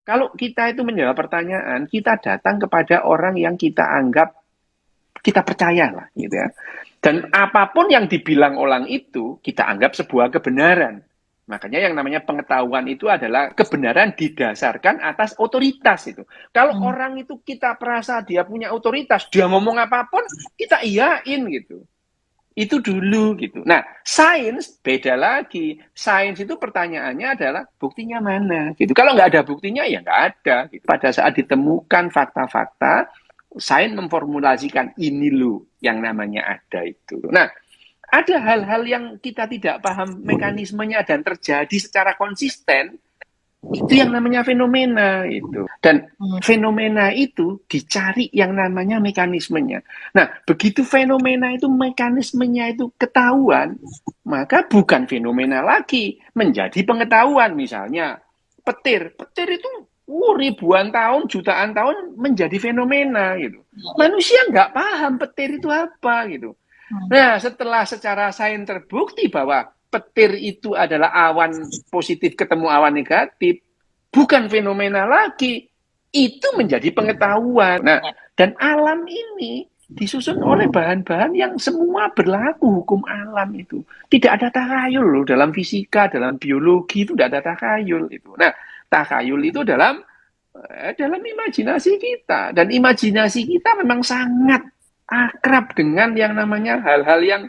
Kalau kita itu menjawab pertanyaan, kita datang kepada orang yang kita anggap kita percaya lah gitu ya. Dan apapun yang dibilang orang itu kita anggap sebuah kebenaran. Makanya yang namanya pengetahuan itu adalah kebenaran didasarkan atas otoritas itu. Kalau Hmm. orang itu kita perasa dia punya otoritas, dia ngomong apapun kita iyain gitu. Itu dulu gitu. Nah, sains beda lagi. Sains itu pertanyaannya adalah buktinya mana gitu. Kalau nggak ada buktinya ya nggak ada. Gitu. Pada saat ditemukan fakta-fakta, sains memformulasikan ini loh yang namanya ada itu. Nah, ada hal-hal yang kita tidak paham mekanismenya dan terjadi secara konsisten, itu yang namanya fenomena itu. Dan Hmm. fenomena itu dicari yang namanya mekanismenya. Nah, begitu fenomena itu mekanismenya itu ketahuan, maka bukan fenomena lagi, menjadi pengetahuan. Misalnya petir, petir itu ribuan tahun, jutaan tahun menjadi fenomena gitu. Manusia nggak paham petir itu apa gitu. Hmm. Nah, setelah secara sains terbukti bahwa petir itu adalah awan positif ketemu awan negatif, bukan fenomena lagi, itu menjadi pengetahuan. Nah, dan alam ini disusun oleh bahan-bahan yang semua berlaku hukum alam itu. Tidak ada takhayul loh dalam fisika, dalam biologi itu tidak ada takhayul itu. Nah, takhayul itu dalam imajinasi kita dan imajinasi kita memang sangat akrab dengan yang namanya hal-hal yang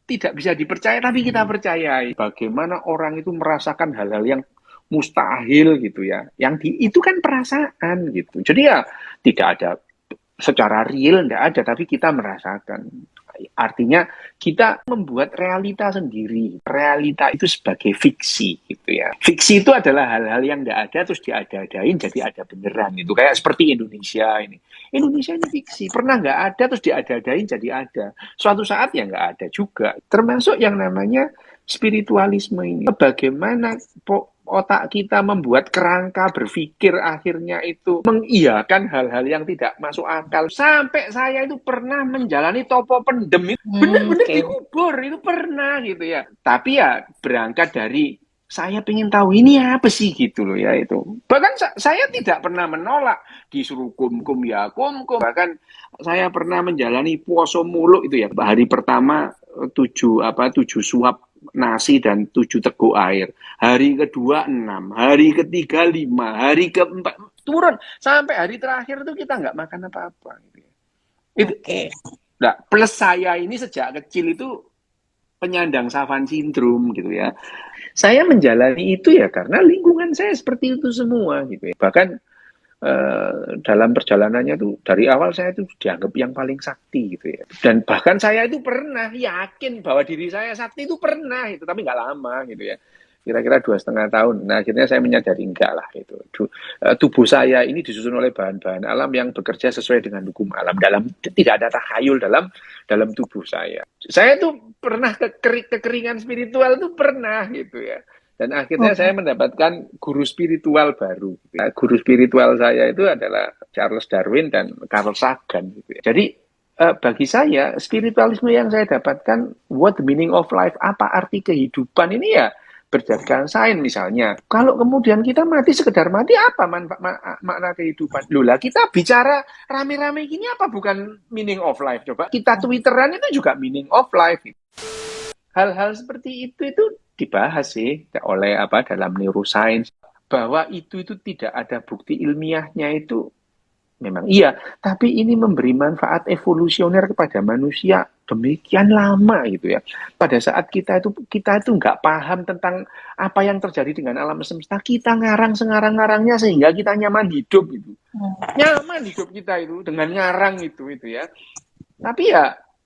tidak bisa dipercaya tapi kita percayai. Bagaimana orang itu merasakan hal-hal yang mustahil gitu ya. Itu kan perasaan gitu. Jadi ya tidak ada secara real, tidak ada, tapi kita merasakan. Artinya kita membuat realita sendiri. Realita itu sebagai fiksi gitu ya. Fiksi itu adalah hal-hal yang tidak ada terus diada-adain jadi ada beneran itu. Kayak seperti Indonesia ini. Indonesia ini fiksi. Pernah nggak ada terus diada-adain jadi ada. Suatu saat ya nggak ada juga. Termasuk yang namanya spiritualisme ini. Bagaimana otak kita membuat kerangka berpikir akhirnya itu mengiyakan hal-hal yang tidak masuk akal. Sampai saya itu pernah menjalani topo pendem itu benar-benar Oke. dikubur itu pernah gitu ya. Tapi ya berangkat dari saya pengen tahu ini apa sih gitu loh ya itu. Bahkan saya tidak pernah menolak disuruh kum ya kum. Bahkan saya pernah menjalani puasa mulu itu ya. Hari pertama tujuh suap nasi dan 7 teguk air. Hari kedua 6, hari ketiga 5, hari keempat turun sampai hari terakhir itu kita nggak makan apa-apa. Gitu. Itu, Oke. nah, plus saya ini sejak kecil itu penyandang Savant syndrome gitu ya. Saya menjalani itu ya karena lingkungan saya seperti itu semua gitu ya. Bahkan dalam perjalanannya tuh dari awal saya itu dianggap yang paling sakti gitu ya. Dan bahkan saya itu pernah yakin bahwa diri saya sakti itu pernah itu, tapi nggak lama gitu ya. Kira-kira 2,5 tahun. Nah akhirnya saya menyadari enggak lah itu. Tubuh saya ini disusun oleh bahan-bahan alam yang bekerja sesuai dengan hukum alam. Tidak ada takhayul dalam tubuh saya. Saya tuh pernah kekeringan spiritual itu pernah gitu ya. Dan akhirnya saya mendapatkan guru spiritual baru. Guru spiritual saya itu adalah Charles Darwin dan Carl Sagan. Gitu. Jadi bagi saya spiritualisme yang saya dapatkan, what the meaning of life, apa arti kehidupan ini ya berdasarkan sains misalnya. Kalau kemudian kita mati sekedar mati, apa makna kehidupan? Loh lah kita bicara rame-rame gini apa bukan meaning of life? Coba kita twitteran itu juga meaning of life. Hal-hal seperti itu dibahas sih oleh dalam neuroscience bahwa itu tidak ada bukti ilmiahnya itu memang iya, tapi ini memberi manfaat evolusioner kepada manusia demikian lama gitu ya. Pada saat kita itu nggak paham tentang apa yang terjadi dengan alam semesta, kita ngarang sengarang-ngarangnya sehingga kita nyaman hidup itu. Nyaman hidup kita itu dengan ngarang itu ya. Tapi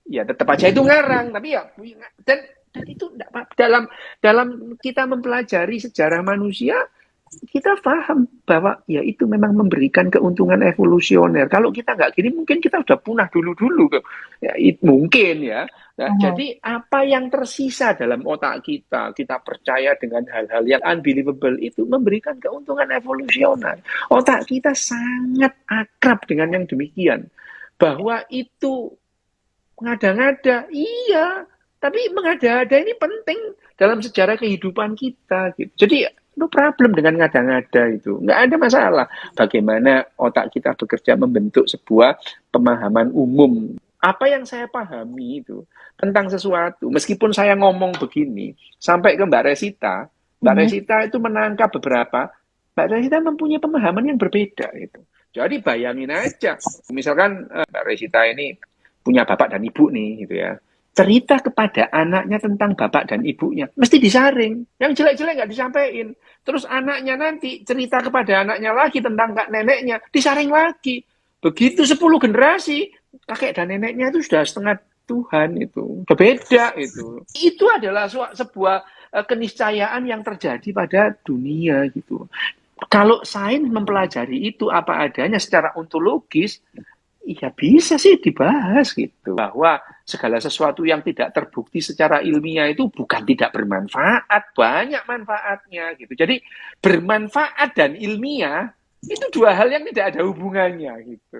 ya tetap aja itu ngarang, tapi ya dan itu dalam kita mempelajari sejarah manusia kita paham bahwa ya itu memang memberikan keuntungan evolusioner. Kalau kita nggak gini mungkin kita sudah punah dulu. Ya, mungkin ya. Nah, jadi apa yang tersisa dalam otak kita percaya dengan hal-hal yang unbelievable itu memberikan keuntungan evolusioner. Otak kita sangat akrab dengan yang demikian. Bahwa itu mengada-ngada, iya. Tapi mengada-ngada ini penting dalam sejarah kehidupan kita. Gitu. Jadi No problem dengan ngada-ngada itu. Nggak ada masalah. Bagaimana otak kita bekerja membentuk sebuah pemahaman umum. Apa yang saya pahami itu tentang sesuatu. Meskipun saya ngomong begini, sampai ke Mbak Resita, Mbak Mhm. Resita itu menangkap beberapa, Mbak Resita mempunyai pemahaman yang berbeda. Itu. Jadi bayangin aja, misalkan Mbak Resita ini punya bapak dan ibu nih, gitu ya, cerita kepada anaknya tentang bapak dan ibunya, mesti disaring. Yang jelek-jelek nggak disampaikan. Terus anaknya nanti cerita kepada anaknya lagi tentang kak neneknya, disaring lagi. Begitu 10 generasi, kakek dan neneknya itu sudah setengah Tuhan itu. Berbeda itu. Itu adalah sebuah keniscayaan yang terjadi pada dunia gitu. Kalau sains mempelajari itu apa adanya secara ontologis, iya bisa sih dibahas gitu. Bahwa segala sesuatu yang tidak terbukti secara ilmiah itu bukan tidak bermanfaat, banyak manfaatnya gitu. Jadi bermanfaat dan ilmiah itu dua hal yang tidak ada hubungannya gitu.